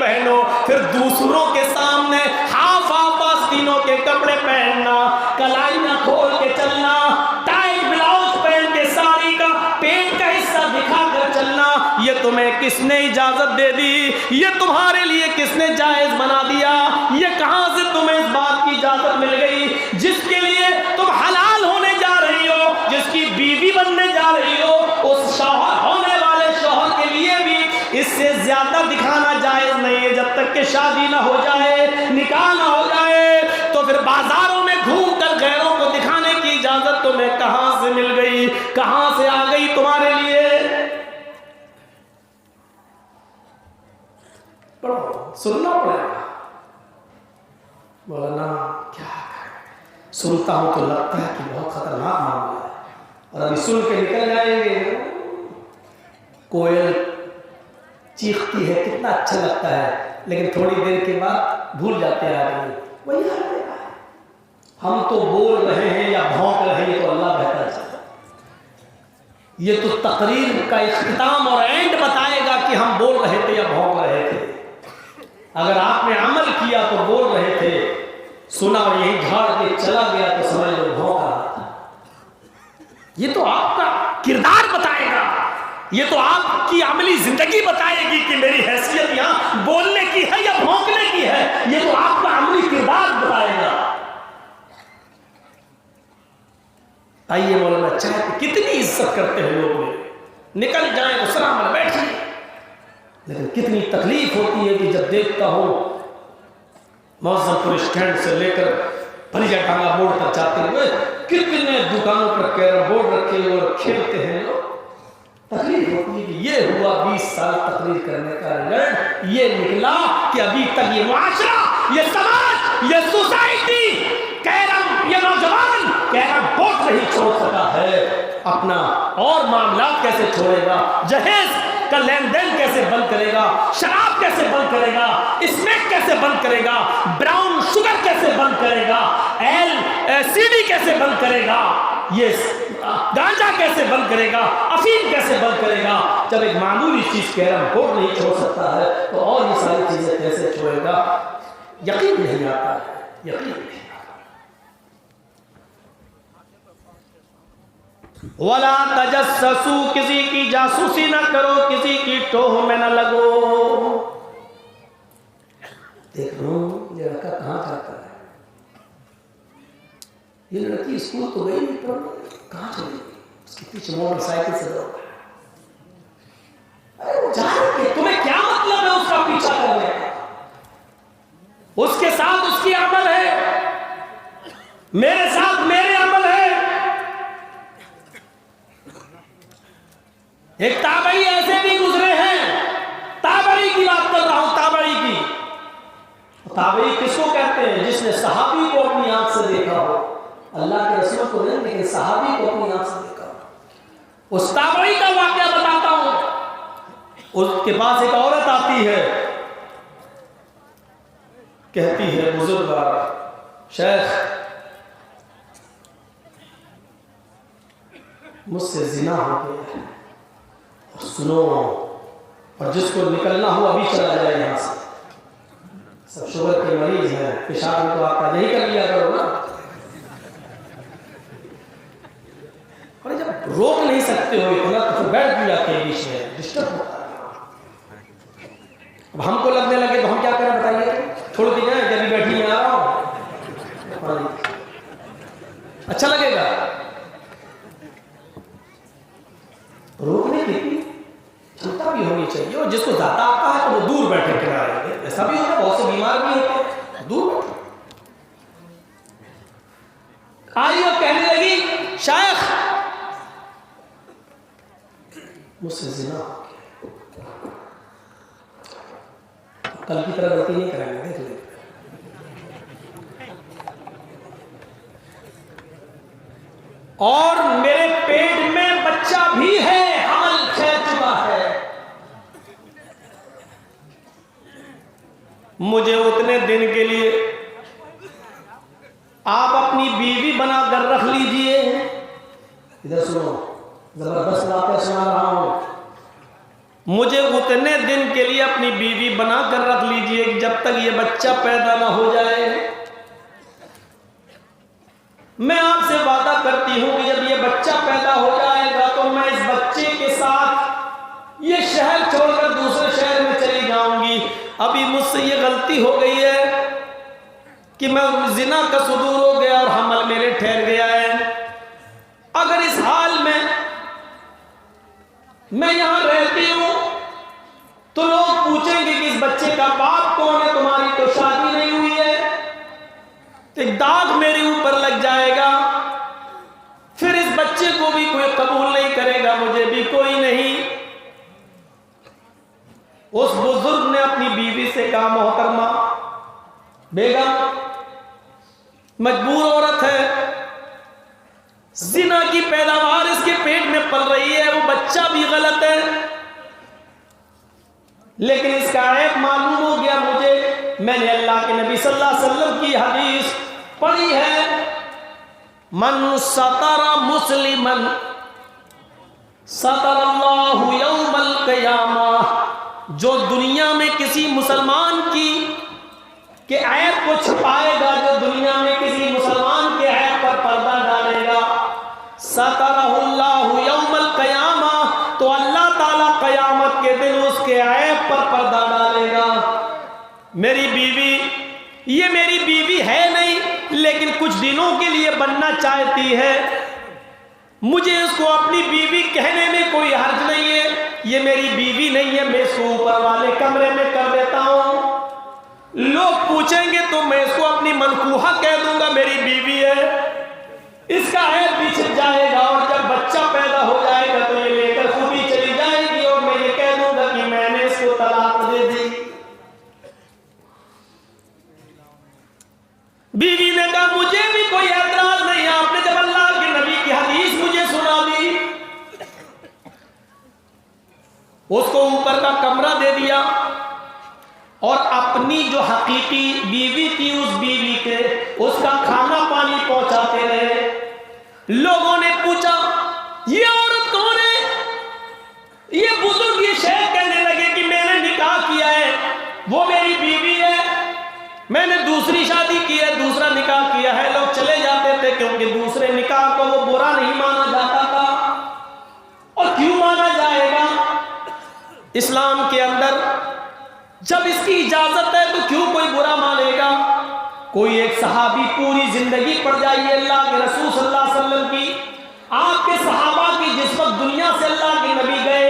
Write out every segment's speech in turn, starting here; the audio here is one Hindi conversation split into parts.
बहनों, फिर दूसरों के सामने हाफ हाफ आस्तीनों के कपड़े पहनना, कलाई ना खोल के चलना, टाइट ब्लाउज पहन के साड़ी का पेट का हिस्सा दिखाकर चलना, ये तुम्हें किसने इजाजत दे दी? ये तुम्हारे लिए किसने जायज बना दिया? ये कहां से तुम्हें इस बात की इजाजत मिल गई? जिसके लिए तुम हलाल होने जा रही हो, जिसकी बीवी बनने जा रही हो, उस शौहर होने वाले शौहर के लिए भी इससे ज्यादा दिखाना जायज नहीं है। जब तक कि शादी ना हो जाए, निकाह ना हो जाए, तो फिर बाजारों में घूमकर गैरों को दिखाने की इजाजत तुम्हें कहां से मिल गई? कहां से आ गई तुम्हारे लिए? पढ़ो, सुनना पड़ेगा। बोला ना क्या सुनता हूं तो लगता है कि बहुत खतरनाक मामला है, और अभी सुन के निकल जाएंगे। कोयल चीखती है, कितना अच्छा लगता है, लेकिन थोड़ी देर के बाद भूल जाते हैं आदमी। वही हाल है। हम तो बोल रहे हैं या भौंक रहे हैं, ये तो अल्लाह बेहतर जानता है। ये तो तकरीर का इख्तिताम और एंड बताएगा कि हम बोल रहे थे या भौंक रहे थे। अगर आपने अमल किया तो बोल रहे थे, सुना और यही झाड़ के चला गया तो समझ लो भौंक रहा था। ये तो आपका किरदार बताएगा, ये तो आपकी अमली जिंदगी बताएगी कि मेरी हैसियत यहां बोलने की है या भौंकने की है। ये तो आपका अमली किरदार बताएगा। आइए मौलाना चाहे कितनी इज्जत करते हैं लोग, निकल जाए तो सलाम बैठिए, लेकिन कितनी तकलीफ होती है कि जब देखता हूं मौजमपुर स्टैंड से लेकर परिजा टांगा बोर्ड तक जाते हुए कितने दुकानों पर कैरम बोर्ड रखे हुए और खेलते हैं लोग। तकलीफ होती है कि ये हुआ 20 साल तकरीर करने का रिजल्ट, ये निकला कि अभी तक ये मुआशरा, ये समाज, ये सोसाइटी कैरम, ये नौजवान कैरम बोर्ड नहीं छोड़ सका है। अपना और मामला कैसे छोड़ेगा? जहेज का लेन देन कैसे बंद करेगा? शराब कैसे बंद करेगा? स्मैक कैसे बंद करेगा? ब्राउन शुगर कैसे बंद करेगा? LCD कैसे बंद करेगा? ये गांजा कैसे बंद करेगा? अफीम कैसे बंद करेगा? जब एक मामूली चीज कैरम बोर्ड नहीं छोड़ सकता है तो और ये सारी चीजें कैसे छोड़ेगा? यकीन नहीं आता है, यकीन नहीं। वला तजस्ससू, किसी की जासूसी न करो, किसी की टोह में न लगो। देख लो ये लड़का कहाँ जाता है, ये लड़की स्कूल तो गई नहीं, पर कहाँ चली? उसके पीछे मोटरसाइकिल से दौड़। अरे वो जा रही है, तुम्हें क्या मतलब है उसका पीछा करने का? उसके साथ उसकी अमल है, मेरे साथ मेरे अमल है। एक ताबई ऐसे भी गुजरे हैं, ताबई की बात कर रहा हूं, ताबई की। ताबई किसको कहते हैं? जिसने सहाबी को अपनी आंख से देखा हो, अल्लाह के रसूल को नहीं, लेकिन सहाबी को अपनी आंख से देखा हो। उस ताबई का वाकया बताता हूं। उसके पास एक औरत आती है, कहती है बुजुर्ग शेख मुझसे जिना हो गया है, सुनो, और जिसको निकलना हो अभी चला जाए यहाँ से। सब शुगर के मरीज हैं, पेशाब तो आपका नहीं कर लिया करो ना। और जब रोक नहीं सकते हो इतना तो फिर बैठ भी जाते हैं बीच में, डिस्टर्ब होता है। अब हमको लगने लगे तो हम क्या करें बताइए? छोड़ दी जाए, जब बैठी में आ रहा हूँ, अच्छा लगेगा? रोकने की क्षमता भी होनी चाहिए, और जिसको ज्यादा आता है तो वो दूर बैठे किनारे। ऐसा भी होता है, बहुत से बीमार भी होते हैं, दूर बैठे। आई और कहने लगी शायख मुझसे जिना हो गया, कल की तरह गलती नहीं करेंगे, देख लेंगे। और मेरे पेट में बच्चा भी है, हमल छह चुका है। मुझे उतने दिन के लिए आप अपनी बीवी बनाकर रख लीजिए। इधर सुनो, जबरदस्त बातें सुना रहा हूं। मुझे उतने दिन के लिए अपनी बीवी बना कर रख लीजिए जब तक ये बच्चा पैदा ना हो जाए। मैं आपसे वादा करती हूं कि जब ये बच्चा पैदा हो जाएगा तो मैं इस बच्चे के साथ ये शहर छोड़कर दूसरे शहर में चली जाऊंगी। अभी मुझसे ये गलती हो गई है कि मैं जिना का सुदूर हो गया और हमल मेरे ठहर गया है। अगर इस हाल में मैं यहां रहती हूं तो लोग पूछेंगे कि इस बच्चे का बाप कौन है, तुम्हारी तो शादी नहीं हुई है, एक दाग मेरे ऊपर लग जाएगा। फिर इस बच्चे को भी कोई कबूल नहीं करेगा, मुझे भी कोई नहीं। उस बुजुर्ग ने अपनी बीवी से कहा, मोहतरमा बेगम मजबूर औरत है, जिना की पैदावार इसके पेट में पल रही है, वो बच्चा भी गलत है, लेकिन इसका ऐप मालूम हो गया मुझे। मैंने अल्लाह के नबी सल्लल्लाहु अलैहि वसल्लम की हदीस पढ़ी है, मन सतरा मुस्लिमन सतरल्लाहु यौमल क़यामा। जो दुनिया में किसी मुसलमान की के ऐप को छुपाएगा, जो दुनिया में किसी मुसलमान के ऐप पर पर्दा डालेगा, सतरहुल्लाहु यौमल क़यामा, तो अल्लाह ताला क़यामत के दिन उसके ऐप पर पर्दा डालेगा। मेरी बीवी, ये मेरी बीवी है नहीं, लेकिन कुछ दिनों के लिए बनना चाहती है। मुझे इसको अपनी बीवी कहने में कोई हर्ज नहीं है। ये मेरी बीवी नहीं है, मैं इसको ऊपर वाले कमरे में कर देता हूं। लोग पूछेंगे तो मैं इसको अपनी मनकूहा कह दूंगा, मेरी बीवी है। इसका ऐप भी छिप जाएगा और जब बच्चा पैदा हो जाएगा तो ये लेकर खुद ही चली जाएगी और मैं ये कह दूंगा कि मैंने इसको तलाक दे दी। बीवी ने कहा, मुझे भी कोई एतराज नहीं, आपने जब अल्लाह के नबी की हदीस मुझे सुना दी, उसको ऊपर का कमरा दे दिया और अपनी जो हकीकी बीवी थी उस बीवी के उसका खाना पानी पहुंचाते रहे। लोगों ने पूछा, ये औरत कौन है? ये बुजुर्ग ये शेख कहने लगे कि मैंने निकाह किया है, वो मेरी बीवी है, मैंने दूसरी शादी की है, दूसरा निकाह किया है। लोग चले जाते थे क्योंकि दूसरे निकाह को वो बुरा नहीं माना जाता था। और क्यों माना जाएगा? इस्लाम के अंदर जब इसकी इजाजत है तो क्यों कोई बुरा मानेगा? कोई एक सहाबी पूरी जिंदगी पड़ जाइए अल्लाह के रसूल सल्लल्लाहु अलैहि वसल्लम की, आपके सहाबा की जिस वक्त दुनिया से अल्लाह के नबी गए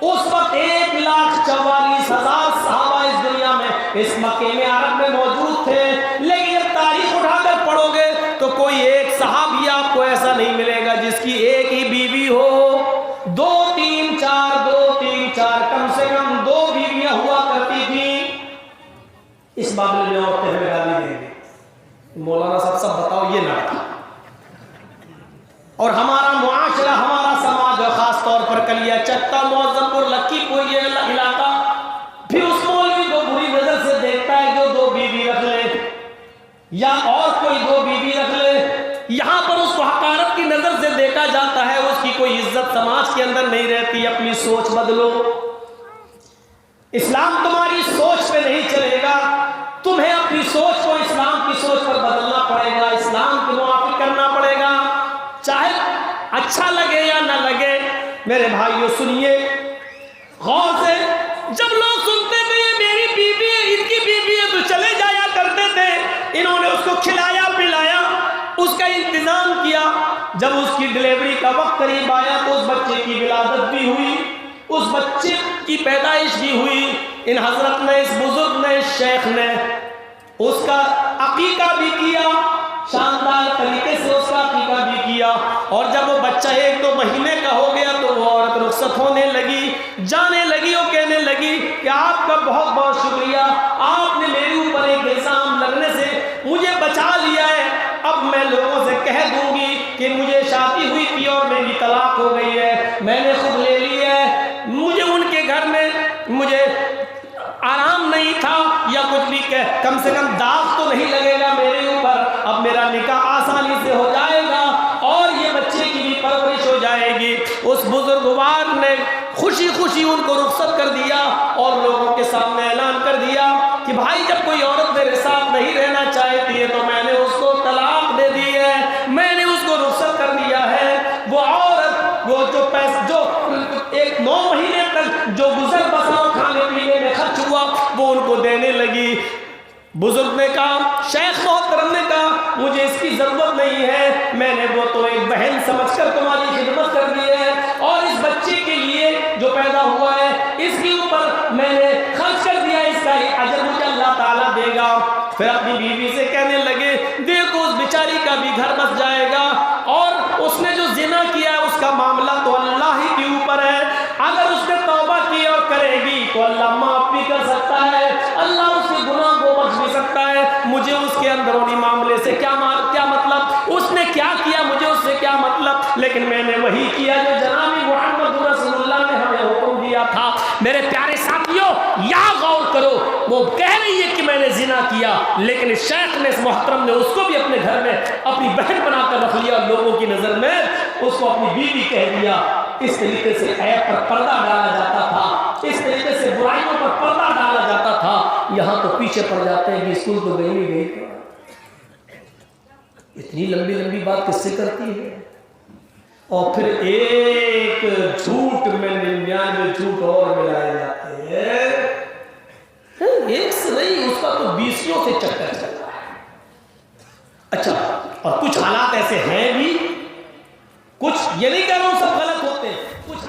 उस वक्त 1,44,000 सहाबा इस दुनिया में इस मक्के में अरब में मौजूद थे। लेकिन जब तारीख उठाकर पढ़ोगे तो कोई एक सहाबी आपको ऐसा नहीं मिलेगा जिसकी एक ही बीवी हो। 2 3 4 कम से कम 2 बीवियां हुआ करती थी। इस मामले में औरतें हमें गाली देंगे, मौलाना साहब सब बताओ ये ना था। और हमारा मुआशरा, हमारा समाज और खास तौर पर कलिया चट्टा, मुअज्जमपुर, लक्कीपुर ये इलाका फिर उस मौलवी को बुरी नजर से देखता है जो 2 बीवी रख ले या और कोई 2 बीवी रख ले। यहां पर उसको हकारत की नजर से देखा जाता है, उसकी कोई इज्जत समाज के अंदर नहीं रहती। अपनी सोच बदलो। इस्लाम तुम्हारी सोच पे नहीं चलेगा, तुम्हें अपनी सोच को इस्लाम की सोच पर बदलना पड़ेगा, इस्लाम के मुआफिक करना पड़ेगा, चाहे अच्छा लगे या ना लगे। मेरे भाइयों सुनिए गौर से, जब लोग सुनते थे ये मेरी बीवी है, इनकी बीवी है, तो चले जाया करते थे। इन्होंने उसको खिलाया पिलाया, उसका इंतजाम किया। जब उसकी डिलीवरी का वक्त करीब आया तो उस बच्चे की विलादत भी हुई, उस बच्चे की पैदाइश भी हुई। इन हजरत ने, इस बुजुर्ग ने, इस शेख ने उसका अकीका भी किया, शानदार तरीके से उसका अकीका भी किया। और जब वो बच्चा 1-2 महीने का हो गया तो वो औरत रुखसत होने लगी, जाने लगी और कहने लगी कि आपका बहुत बहुत शुक्रिया, आपने मेरे ऊपर एक इल्जाम लगने से मुझे बचा लिया है। अब मैं लोगों से कह दूंगी कि मुझे शादी हुई थी और मेरी तलाक हो गई है, मैंने खुद ले ली है, मुझे उनके घर में मुझे आराम नहीं था या कुछ भी, कम से कम दाग तो नहीं लगेगा मेरे ऊपर। अब मेरा निकाह आसानी से हो जाएगा और ये बच्चे की भी परवरिश हो जाएगी। उस बुजुर्गवार ने खुद खुशी खुशी उनको रुखसत कर दिया और लोगों के सामने ऐलान कर दिया कि भाई जब कोई औरत मेरे साथ नहीं रहना चाहती है तो मैंने उसको तलाक दे दी है, मैंने उसको रुखसत कर दिया है। वो औरत वो जो पैसे जो 9 महीने तक जो गुजर बसाओ खाने पीने में खर्च हुआ वो उनको देने लगी। बुजुर्ग ने कहा, शेख मोहतरम ने कहा, मुझे इसकी जरूरत नहीं है, मैंने वो तो एक बहन समझकर तुम्हारी खिदमत कर दी है और इस बच्चे के लिए जो पैदा हुआ है इसके ऊपर मैंने खर्च कर दिया, इसका अजर मुझे अल्लाह ताला देगा। फिर अपनी बीवी से कहने लगे, देखो उस बेचारी का भी घर बस जाएगा और उसने जो जिना किया है उसका मामला तो अल्लाह ही के ऊपर है, अगर उसने तौबा की और करेगी तो अल्लाह माफ भी कर सकता है, अल्लाह उसके गुनाह को बख्श भी सकता है। मुझे उसके अंदरूनी मामले से क्या मतलब, उसने क्या किया मुझे उससे क्या मतलब, लेकिन मैंने वही किया जो जनाब मोहम्मद रसूलुल्लाह ने हमें हुक्म दिया था। मेरे प्यारे साथियों, यहाँ गौर करो, वो कह रही है कि मैंने जिना किया, लेकिन इस शेख ने, इस मोहतरम ने उसको भी अपने घर में अपनी बहन बनाकर रख लिया, लोगों की नजर में उसको अपनी बीवी कह दिया। इस तरीके से ऐप पर पर्दा डाला जाता था, इस तरीके से बुराइयों पर पर्दा डाला जाता था। यहाँ तो पीछे पड़ जाते हैं कि स्कूल तो गई नहीं गई, इतनी लंबी लंबी बात किससे करती है। और फिर एक झूठ में 99 झूठ और मिलाए जाते हैं, एक से नहीं उसका तो 20 से चक्कर चल रहा है। अच्छा, और कुछ हालात ऐसे हैं भी, कुछ ये नहीं कह रहा हूं सब गलत होते हैं, कुछ